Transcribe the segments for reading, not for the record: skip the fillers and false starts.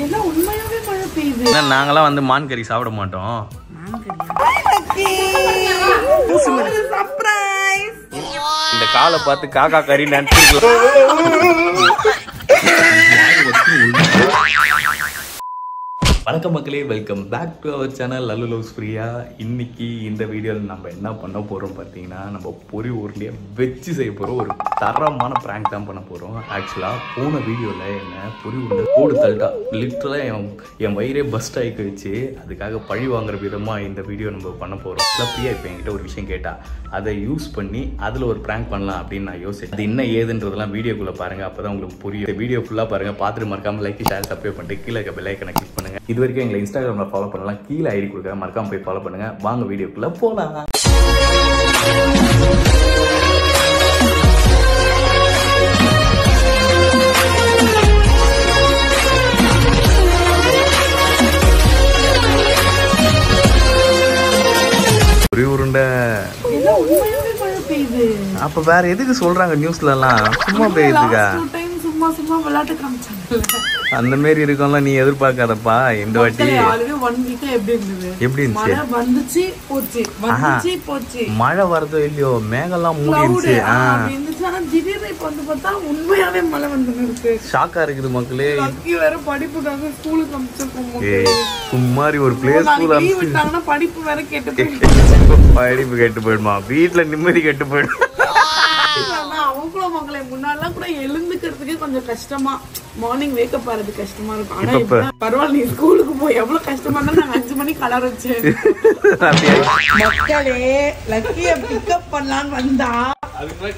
எல்லாம் உண்மையாவே மழை பெய்யுது. நாங்கெல்லாம் வந்து மான் கறி சாப்பிட மாட்டோம். இந்த காலை பார்த்து காக்கா கறி வணக்கம் மக்களே, welcome back to our channel Lallu loves Priya. இன்னைக்கு இந்த வீடியோவில் நம்ம என்ன பண்ண போகிறோம் பார்த்தீங்கன்னா, நம்ம பொரி ஊர்லேயே வச்சு செய்ய போகிறோம். ஒரு தரமான ப்ராங்க் தான் பண்ண போகிறோம். ஆக்சுவலாக போன வீடியோவில் என்ன பொரி உருண்டை போடு தள்ளிட்டா, லிட்டரலாக என் வயிறே பஸ்ட் ஆகிக்க வச்சு அதுக்காக பழி வாங்குற விதமாக இந்த வீடியோ நம்ம பண்ண போகிறோம். பிரியா இப்போ என்கிட்ட ஒரு விஷயம் கேட்டால் அதை யூஸ் பண்ணி அதில் ஒரு ப்ராங்க் பண்ணலாம் அப்படின்னு நான் யோசிச்சேன். அது என்ன ஏதுன்றதெல்லாம் வீடியோக்குள்ளே பாருங்கள், அப்போ தான் உங்களுக்கு புரியும். இந்த வீடியோ ஃபுல்லாக பாருங்கள், பார்த்துட்டு மறக்காமல் லைக் ஷேர் சப்ஸ்கிரைப் பண்ணிட்டு கீழே இருக்க பெல் ஐக்கனை கிளிக் பண்ணுங்கள். இது வரைக்கும் எங்களை இன்ஸ்டாகிராமில் ஃபாலோ பண்ணலாம், கீழே ஐடி கொடுக்க மறக்காம போய் ஃபாலோ பண்ணுங்க. வாங்க வீடியோக்குள்ள போலாம். பொரி உருண்டை அப்ப வேற எதுக்கு சொல்றாங்க நியூஸ்ல எல்லாம்? சும்மா பெய்யுதுக்கா, சும்மா விளையாட்டு காமிச்சாங்க. அந்த மாதிரி இருக்கும்ல, நீ எதிர்பார்க்காதப்பா. இந்த வாட்டி எப்படி இருந்துச்சு? மழை வரதோ இல்லையோ, மேகெல்லாம் மூடிடுச்சு. உண்மையாவே மழை வந்து ஷாக்கா இருக்குது மக்களே. வேற படிப்புக்காக ஸ்கூலுக்கு அனுப்பிச்சிருக்கோம். சும்மாரி ஒரு பிளே ஸ்கூல் விட்டாங்கன்னா படிப்பு வேற கேட்டு படிப்பு கெட்டு போயிடுமா, வீட்டுல நிம்மதி கெட்டு போயிடும். அவங்களும் மக்களை முன்னாடிலாம் கூட எழுந்துக்கிறதுக்கே கொஞ்சம் கஷ்டமா, மார்னிங் வேக்கப் ஆறது கஷ்டமா இருக்கும். ஆனா இப்ப பரவாயில்ல, நீ ஸ்கூலுக்கு போய் எவ்வளவு கஷ்டமா இருந்தா நாங்க 5 மணிக்கு கலர் வச்சேன். மக்களே லக்கிய பிக்கப் பண்ணலான்னு வந்தா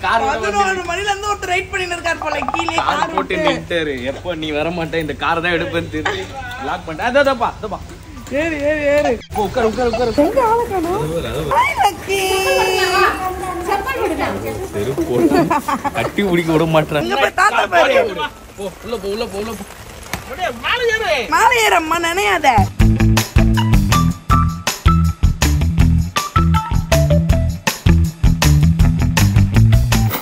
11 மணில இருந்து ஒருத்தர் ரைட் பண்ணிட்டு இருக்காரு போல. கீழே கார் போட்டு நின்னுட்டாரு. எப்ப நீ வர மாட்டே இந்த கார் தான் எடுப்பேன்னு தெரிஞ்சு லாக் பண்ணிட்டேன். அதோப்பா ஏறு ஏறு ஏறு, உட்கார் உட்கார் உட்கார். எங்க ஆள காணோம்? ஹாய் லக்கி, செப்பல் போடுங்க. செருப்பு போடு, கட்டி முடிக்க விட மாட்டறாங்க. இங்க போய் தாத்தா பாரு. போ உள்ள போ உள்ள போ உள்ள போ. அப்படியே மேலே ஏறம்மா, நனையாத.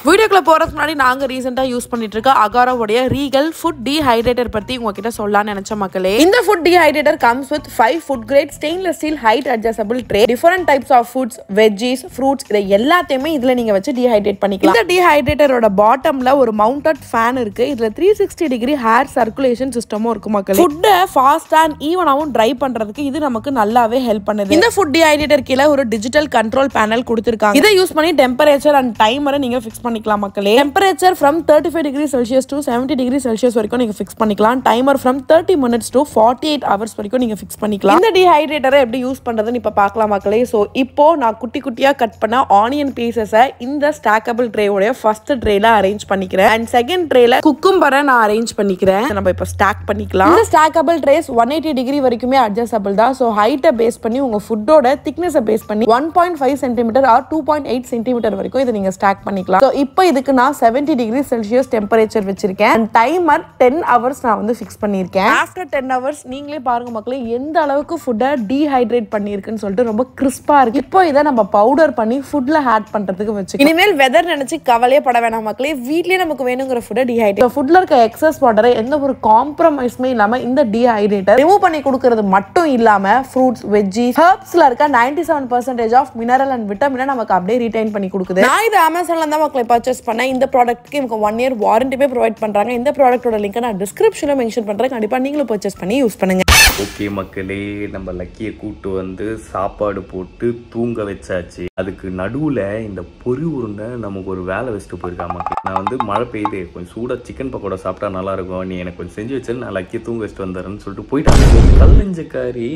வீடியோக்குள்ள போறதுக்கு முன்னாடி நாங்க ரீசெண்டா யூஸ் பண்ணிட்டு இருக்க அகாராவுடைய ரீகல் ஃபுட் டீஹைட்ரேட்டர் பத்தி உங்ககிட்ட சொல்லலாம்னு நினைச்ச மக்களே. இந்த food dehydrator comes with 5 food grade stainless steel height adjustable tray. Different types of foods, veggies, fruits இதை எல்லாத்தையுமே இதுல நீங்க வச்சு டீஹைட்ரேட் பண்ணிக்கலாம். இந்த டீஹைட்ரேட்டரோட பாட்டம்ல ஒரு மவுண்டட் ஃபேன் இருக்கு. இதுல 360 டிகிரி ஹேர் சர்க்குலேஷன் சிஸ்டமும் இருக்கு மக்களே. ஃபுட்டை ஃபாஸ்டா அண்ட் ஈவனாவும் ட்ரை பண்றதுக்கு இது நமக்கு நல்லாவே ஹெல்ப் பண்ணுது. இந்த ஃபுட் டீஹைட்ரேட்டர் கீழே ஒரு டிஜிட்டல் கண்ட்ரோல் பேனல் கொடுத்திருக்காங்க. இதை யூஸ் பண்ணி டெம்பரேச்சர் அண்ட் டைமரை நீங்க ஃபிக்ஸ் பண்ணிக்கலாம் மக்களே. Temperature from 35 degree Celsius to 70 degree Celsius வரைக்கும் நீங்க ஃபிக்ஸ் பண்ணிக்கலாம். Timer from 30 minutes to 48 hours வரைக்கும் நீங்க ஃபிக்ஸ் பண்ணிக்கலாம். இந்த டீஹைட்ரேட்டரை எப்படி யூஸ் பண்றதுன்னு இப்ப பார்க்கலாம் மக்களே. சோ இப்போ நான் குட்டி குட்டியா கட் பண்ண ஆனியன் பீசஸை இந்த ஸ்டாக்கபிள் ட்ரேயோட ஃபர்ஸ்ட் ட்ரேல அரேஞ்ச் பண்ணிக்கிறேன். அண்ட் செகண்ட் ட்ரேல குக்கும்பரை நான் அரேஞ்ச் பண்ணிக்கிறேன். நம்ம இப்ப ஸ்டாக் பண்ணிக்கலாம். இந்த ஸ்டாக்கபிள் ட்ரேஸ் 180 டிகிரி வரைக்குமே அட்ஜஸ்டபிள் தான். சோ ஹைட்டை பேஸ் பண்ணி உங்க ஃபுட்டோட திக்னஸை பேஸ் பண்ணி 1.5 சென்டிமீட்டர் ஆர் 2.8 சென்டிமீட்டர் வரைக்கும் இதை நீங்க ஸ்டாக் பண்ணிக்கலாம். சோ இப்போ இதுக்கு நான் 70 டிகிரி செல்சியஸ் டெம்பரேச்சர் வச்சிருக்கேன். அண்ட் டைமர் 10 hours நான் வந்து ஃபிக்ஸ் பண்ணிருக்கேன். ஆஃப்டர் 10 hours நீங்களே பாருங்க மக்களே, எந்த அளவுக்கு ஃபுட்டை டீஹைட்ரேட் பண்ணிருக்குன்னு சொல்லிட்டு ரொம்ப கிறிஸ்பா இருக்கு. இப்போ இதை நம்ம பவுடர் பண்ணி ஃபுட்ல ஆட் பண்றதுக்கு வச்சு இனிமேல் வெதர் நினைச்சு கவலையே பட வேணாம் மக்களே. வீட்லயே நமக்கு வேணுங்கிற ஃபுட்டை டீஹைட்ரேட், ஃபுட்ல இருக்க எக்ஸஸ் வாட்டரை எந்த ஒரு காம்ப்ரமைஸுமே இல்லாம இந்த டீஹைட்ரேட்டர் ரிமூவ் பண்ணி கொடுக்கறது மட்டும் இல்லாம ஃப்ரூட்ஸ், வெஜ்ஜீஸ், ஹெர்ப்ஸ்ல இருக்க 97% ஆஃப் மினரல் அண்ட் விட்டமினை நமக்கு அப்படியே ரிட்டைன் பண்ணி கொடுக்குது. நான் இது அமேசான்ல தான் மக்களே பர்ச்சேஸ் பண்ணேன். இந்த ப்ராடக்ட்க்கு இவங்க 1 year வாரண்டியே ப்ரொவைட் பண்றாங்க. இந்த ப்ராடக்ட்டோட லிங்க் நான் டிஸ்கிரிப்ஷன்ல மென்ஷன் பண்றேன். கண்டிப்பா நீங்களும் பர்ச்சேஸ் பண்ணி யூஸ் பண்ணுங்க. ஓகே மக்களே, நம்ம லக்கியை கூட்டு வந்து சாப்பாடு போட்டு தூங்க வச்சாச்சு. அதுக்கு நடுவுல இந்த பொரி உருண்டை நமக்கு ஒரு வேலை வச்சுட்டு போயிருக்கா மக்கள். நான் வந்து மழை பெய்யுது, கொஞ்சம் சூடா சிக்கன் பக்கோடா சாப்பிட்டா நல்லா இருக்கும், நீ எனக்கு கொஞ்சம் செஞ்சு வச்சு நான் லக்கியை தூங்க வச்சுட்டு வந்துடுறேன்னு சொல்லிட்டு போயிட்டாங்க. கல்லஞ்சக்காரி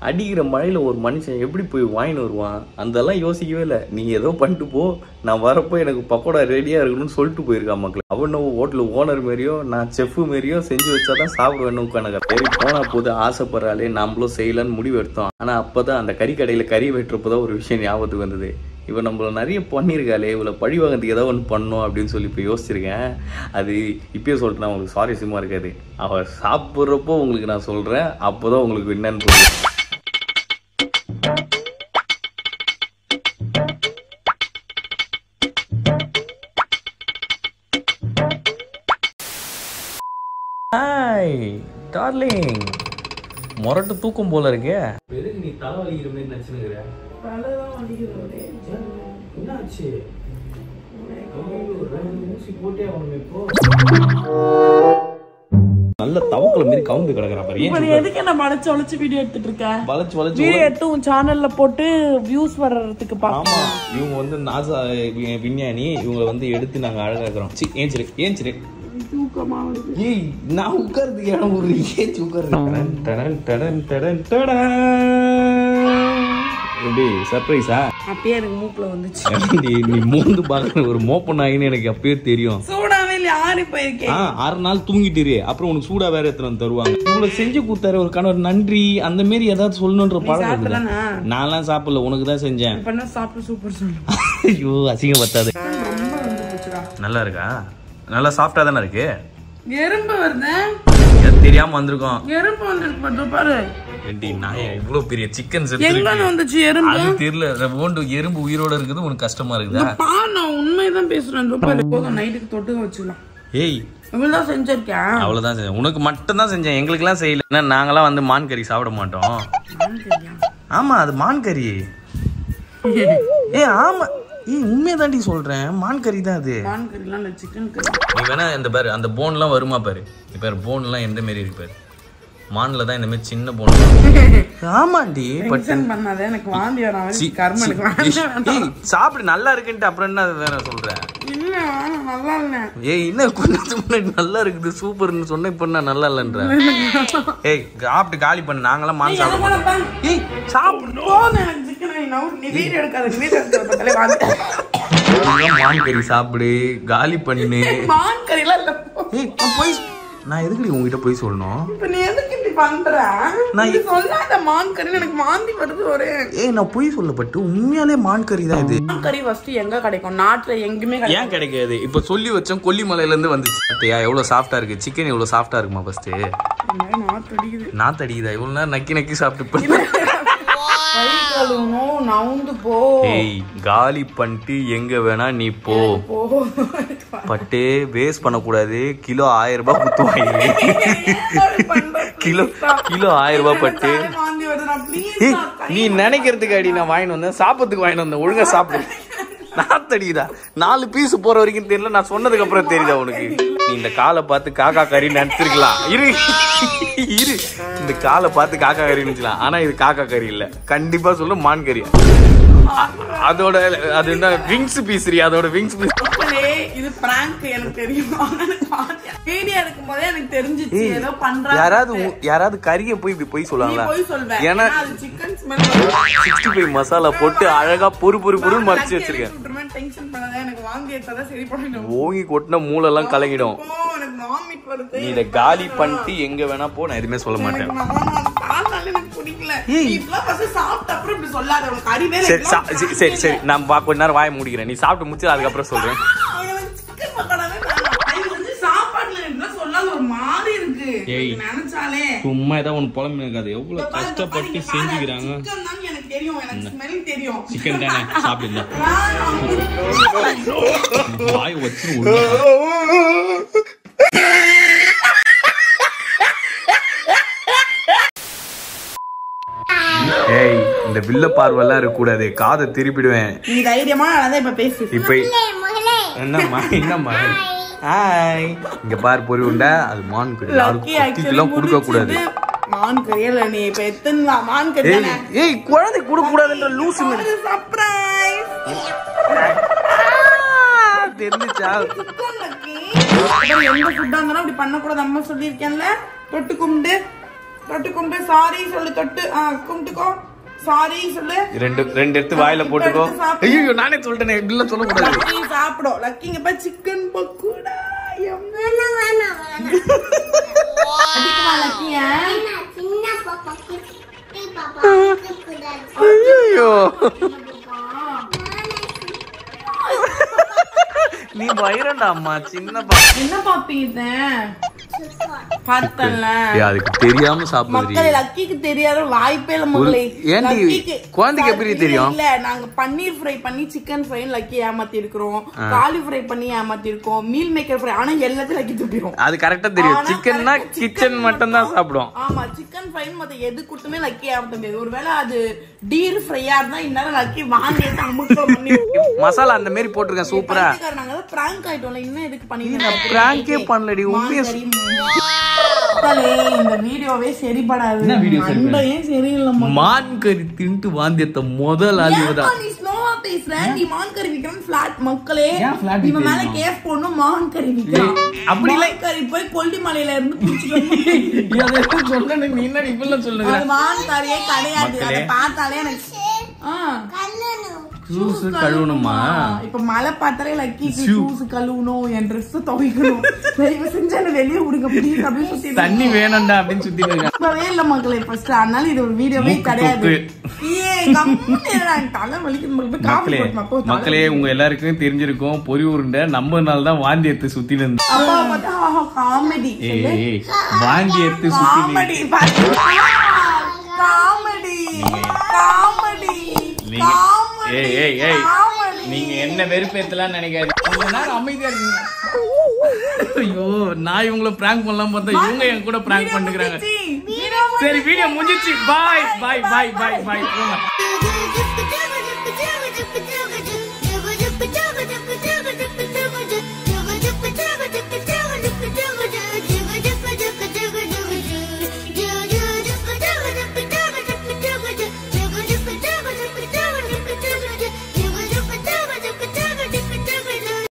அடிக்கிற மழையில ஒரு மனுஷன் எப்படி போய் வாங்கின்னு வருவான்? அதெல்லாம் யோசிக்கவே இல்லை. நீ ஏதோ பண்ணிட்டு போ, நான் வரப்போ எனக்கு பக்கோடா ரெடியா இருக்கணும்னு சொல்லிட்டு போயிருக்கா மக்கள். அவன் ஹோட்டல் ஓனர் மாரியோ நான் செஃப் மாரியோ செஞ்சு வச்சாதான் சாப்பிடுவேன்னு கணக்கு. சரி போனா போது ஆசைப்படுறாளே, நம்மளும் செய்யலான்னு முடிவு எடுத்தோம். ஆனா அப்பதான் அந்த கறி கடையில கறி வெட்டுறப்பதான் ஒரு விஷயம் ஞாபகத்துக்கு வந்தது. இவன் நம்மள நிறைய பண்ணியிருக்காளே, இவ்வளோ பழி வாங்கிறதுக்கு ஏதோ ஒன்று பண்ணோம் அப்படின்னு சொல்லி இப்போ யோசிச்சிருக்கேன். அது இப்பயே சொல்லிட்டு நான் உங்களுக்கு சுவாரஸ்யமாக இருக்காது. அவள் சாப்பிட்றப்போ உங்களுக்கு நான் சொல்கிறேன், அப்போ தான் உங்களுக்கு என்னன்னு புரியும். ஹாய் டார்லிங் மொரட்டு தூக்கம் போல இருக்கே. எதுக்கு நீ தலை வலிக்கிற மாதிரி நினைச்சுனுக்குற? தலைதான் வலிக்குது. என்னாச்சு? ஊசி போட்டே அவனுக்கு இப்போ நல்ல தவக்கல மாதிரி கவுந்து கிடக்குறா பாரு. இப்போ எதுக்கு என்ன வளைச்சு வளைச்சு வீடியோ எடுத்துட்டு இருக்க? வளைச்சு வளைச்சு வீடியோ எடுத்து உன் சேனல்ல போட்டு வியூஸ் வர்றதுக்கு பாப்போம். ஆமா, இவங்க வந்து நாசா விஞ்ஞானி, இவங்களை வந்து எடுத்து நாங்க அழகாக்குறோம். ஏஞ்சிரு ஏஞ்சிரு. தூக்கமா வருது. ஏய், நான் உட்கார்றதுக்கு இடம் ஒரு ஏஞ்சி உட்கார்றது. எப்படி சர்ப்ரைஸா? அப்பயே எனக்கு மூக்குல வந்துச்சு. நீ மூந்து பாக்குற ஒரு மோப்பன் ஆகின்னு எனக்கு அப்பயே தெரியும். சூடாவே இல்ல, ஆறி போயிருக்கேன். 6 நாள் தூங்கிட்டு அப்புறம் உனக்கு சூடா வேற எத்தனை வந்து தருவாங்க. இவ்வளவு செஞ்சு கொடுத்தாரு ஒரு கணவர், நன்றி அந்த மாதிரி ஏதாவது சொல்லணுன்ற பழக்கம். நான்லாம் சாப்பிடல, உனக்கு தான் செஞ்சேன். சாப்பிட்டு சூப்பர் சொல்லு. ஐயோ அசிங்கம் பத்தாது. நல்லா இருக்கா? நல்லா சாஃப்டா தானே இருக்கு. எறும்பு வருது தெரியாம வந்திருக்கோம். எறும்பு வந்துருக்கு பாரு. ஏண்டி நாயே, இவ்வளவு பெரிய சிக்கன் எங்க வந்துச்சு எறும்பு? அது தெரியல. ஓண்டு எறும்பு உயிரோட இருக்குது உனக்கு கஷ்டமா இருக்குதா? நான் உண்மைதான் பேசுறேன். போதும், நைட்டுக்கு தொட்டுக்க வச்சுக்கலாம். ஏய், இவ்வளவுதான் செஞ்சிருக்கேன். அவ்வளவுதான் செஞ்சேன். உனக்கு மட்டும் தான் செஞ்சேன், எங்களுக்கு எல்லாம் செய்யல. ஏன்னா நாங்கெல்லாம் வந்து மான் கறி சாப்பிட மாட்டோம். ஆமா, அது மான் கறி. ஏ ஆமா, உண்மையை தாண்டி சொல்றேன். மான் கறி தான் அது. மான் கறிலாம் இல்ல, சிக்கன் கறி. நீ வேணா இந்த பாரு, அந்த போன் எல்லாம் வருமா பாரு. இப்ப போன் எல்லாம் எந்த மாதிரி இருக்கு பாரு. மான்ல தான் இந்த மாதிரி சின்ன போன். ஆமாண்டி, டென்ஷன் பண்ணாத, எனக்கு வாந்தி வர மாதிரி கர்ம. எனக்கு வாந்தி. சாப்பிடு, நல்லா இருக்குன்ட்டு அப்புறம் என்ன வேற சொல்ற? இல்ல நல்லா இல்ல. ஏய், இன்னும் கொஞ்சம் முன்னாடி நல்லா இருக்குது சூப்பர்னு சொன்ன, இப்ப நான் நல்லா இல்லன்ற. ஏய், சாப்பிட்டு காலி பண்ணு. நாங்களாம் மான் சாப்பிட மாட்டோம். ஏய் சாப்பிடு. எனக்கு சிக்கன் நீ வீடியோ எடுக்காத. வீடியோ எடுக்காத. மான் கறி சாப்பிடு, காலி பண்ணு. மான் கறிலாம் இல்ல. ஏய், போய் நான் எதுக்கு உங்ககிட்ட போய் சொல்லணும்? இப்ப நீ எதுக்கு இப்படி பண்ற? நான் சொல்லாத மான் கறி எனக்கு வாந்தி வருது ஒரே. ஏய், நான் போய் சொல்லப்பட்டு உண்மையாலே மான் கறி தான் இது. மான் கறி ஃபர்ஸ்ட் எங்க கிடைக்கும்? நாட்டுல எங்குமே ஏன் கிடைக்காது? இப்ப சொல்லி வச்சோம், கொல்லிமலையில இருந்து வந்துச்சு. அத்தையா எவ்வளவு சாஃப்டா இருக்கு. சிக்கன் எவ்வளவு சாஃப்டா இருக்குமா? ஃபர்ஸ்ட் நாத்து அடிக்குதா? இவ்வளவு நேரம் நக்கி நக்கி சாப்பிட்டு நவுந்து போ. ஏய், காலி பண்ணிட்டு எங்க வேணா நீ போ. பட்டே வேஸ்ட் பண்ணக்கூடாது. கிலோ 1000 ரூபாய் குத்து வாங்கி. கிலோ 1000 ரூபாய் பட்டு. நீ நினைக்கிறதுக்கு அடி நான் வாங்கிட்டு வந்தேன், சாப்பிட்றதுக்கு வாங்கிட்டு வந்தேன். ஒழுங்கா சாப்பிடு. நாத்தடிக்குதா? 4 பீஸ் போற வரைக்கும் தெரியல, நான் சொன்னதுக்கு அப்புறம் தெரியுதா உனக்கு? நீ இந்த காலை பார்த்து காக்கா கறி நினைச்சிருக்கலாம். இரு இந்த காலை பார்த்து காக்கா கறி நினைச்சலாம். ஆனா இது காக்கா கறி இல்ல, கண்டிப்பா சொல்லு மான் கறி. அதோட அது என்ன விங்ஸ் பீஸ். அதோட விங்ஸ் பீஸ். இது பிராங்க் எனக்கு தெரியும். வீடியோ எடுக்கும்போதே எனக்கு தெரிஞ்சிச்சு ஏதோ பண்றாங்க. யாராவது கறியை போய் இப்படி போய் சொல்லுவாங்களா? ஏன்னா அது சிக்கன் ஸ்மெல். 65 மசாலா போட்டு அழகா பொறு மறைச்சு வச்சிருக்கேன். டென்ஷன் பண்ணாத, எனக்கு வாந்தி எடுத்தா சரி பண்ணணும். ஓங்கி கொட்டின மூளை எல்லாம் கலங்கிடும். எனக்கு வாமிட் வருது. நீ இத காலி பண்ணிட்டு எங்க வேணா போ, நான் எதுவுமே சொல்ல மாட்டேன். எனக்கு பிடிக்கல. நீ இப்பலாம் ஃபர்ஸ்ட் சாப்பிட்ட அப்புறம் இப்படி சொல்லாத. உனக்கு அறிவே இல்ல. சரி நான் கொஞ்ச நேரம் வாயை மூடிக்கிறேன். நீ சாப்பிட்டு முடிச்சு அதுக்கு அப்புறம் சொல்றேன். சிக்கன் பக்கோடாவே வேணாம். சாப்பாடுல என்ன சொல்லாத ஒரு மாதிரி இருக்கு. நினைச்சாலே சும்மா ஏதாவது ஒன்னு புலம்பு இருக்காது. எவ்வளவு கஷ்டப்பட்டு செஞ்சுக்கிறாங்க. சிக்கன் தான் எனக்கு தெரியும், எனக்கு ஸ்மெல் தெரியும். சிக்கன் தானே சாப்பிடுங்க. வாய் வச்சு ஏய், இந்த வில்ல பார்வெல்லாம் இருக்க கூடாது. காதை திருப்பிடுவேன். நீ தைரியமா அதான் இப்ப பேசு. இப்ப என்னம்மா ஹாய், இங்க பார் பொரி உண்டா. அது மான் கறி. யாருக்கும் கொடுக்க கூடாது. மான் கறியல. நீ இப்ப எத்தனை மான் கறி? ஏய், குழந்தை கொடுக்க கூடாதுன்ற லூசு மாதிரி. சர்ப்ரைஸ் தெரிஞ்சுச்சா? எந்த ஃபுட்டா இருந்தாலும் அப்படி பண்ண கூடாது. அம்மா சொல்லிருக்கேன்ல. தொட்டு கும்பிட்டு சாரி சொல்லு. தொட்டு கும்பிட்டுக்கோ, சாரி சொல்லு. ரெண்டு எடுத்து வாயில போட்டுக்கோ. ஐயோ, நானே சொல்லிட்டேனே, இல்ல சொல்ல கூடாது. லக்கி சாப்பிடும். லக்கிங்க பா சிக்கன் பக்கோடா. அடிக்குமா லக்கியா? ஐயோ, நீ வைரண்டா அம்மா. சின்ன என்ன பாப்பி இது? பார்த்தல அதுக்கு தெரியாம சாப்பிடுறீங்க மக்களே. லக்கிக்கு தெரியாத வாய்ப்பே இல்ல மக்களே. குழந்தைக்கு எப்படி தெரியும்? இல்ல நாங்க பன்னீர் ஃப்ரை பண்ணி சிக்கன் ஃப்ரை லக்கி ஏமாத்தி இருக்கிறோம், காலி ஃப்ரை பண்ணி ஏமாத்தி இருக்கோம், மீல் மேக்கர் ஃப்ரை. ஆனா எல்லாத்தையும் லக்கி துப்பிடும். அது கரெக்டா தெரியும். சிக்கன்னா கிச்சன் மட்டும் தான் சாப்பிடும். ஆமா சிக்கன் ஃப்ரை மத்த எது கூட்டமே லக்கி ஏமாத்த முடியாது. ஒருவேளை அது டீர் ஃப்ரையா இருந்தா இன்னும் லக்கி வாங்கி அமுக்கம் பண்ணி மசாலா அந்த மாதிரி போட்டுருக்கேன் சூப்பரா. நாங்க பிராங்க் ஆயிட்டோம்ல, இன்னும் எதுக்கு பண்ணீங்க? பிராங்கே பண்ணலடி உண்மையா. இந்த வீடியோவே சரிபடாது. அண்டையும் சரியில்லை. மான் கறி தின்ட்டு வாந்தியத்த முதல் ஆளுதான். நீ ஸ்லோவா பேசுற. நீ மான் கறி விக்கிறான் பிளாட் மக்களே. இவன் மேல கேஸ் போடணும். மான் கறி விக்கிறான். அப்படி இல்ல கறி போய் கொல்லிமலையில இருந்து புடிச்சிட்டு சொன்ன நீ என்ன இப்பெல்லாம் சொல்லுங்க. அது மான் கறியே கிடையாது. அத பார்த்தாலே எனக்கு ஜூஸ் கழுவணுமா? இப்ப மழை பார்த்தாலே லக்கி ஜூஸ் கழுவணும், என் ட்ரெஸ் துவைக்கணும், தயவு செஞ்சு என்ன வெளியே விடுங்க ப்ளீஸ் அப்படின்னு சுத்தி தண்ணி வேணும்டா அப்படின்னு சுத்திட்டு இருக்கவே இல்ல மக்களே ஃபர்ஸ்ட். அதனால இது ஒரு வீடியோவே கிடையாது. மக்களே உங்க எல்லாருக்கும் தெரிஞ்சிருக்கும் பொரி உருண்டை நம்மனால தான் வாந்தி எடுத்து சுத்தில இருந்து காமெடி வாந்தி எடுத்து சுத்தி நீங்க என்ன வெறுப்பேத்தலாம் நினைக்காது. கொஞ்ச நேரம் அமைதியா இருக்கீங்க. ஐயோ நான் இவங்களை பிராங்க் பண்ணலாம் பார்த்தா இவங்க என் கூட பிராங்க் பண்ணுகிறாங்க. சரி வீடியோ முடிஞ்சிச்சு. பாய் பாய் பாய் பாய் பாய்.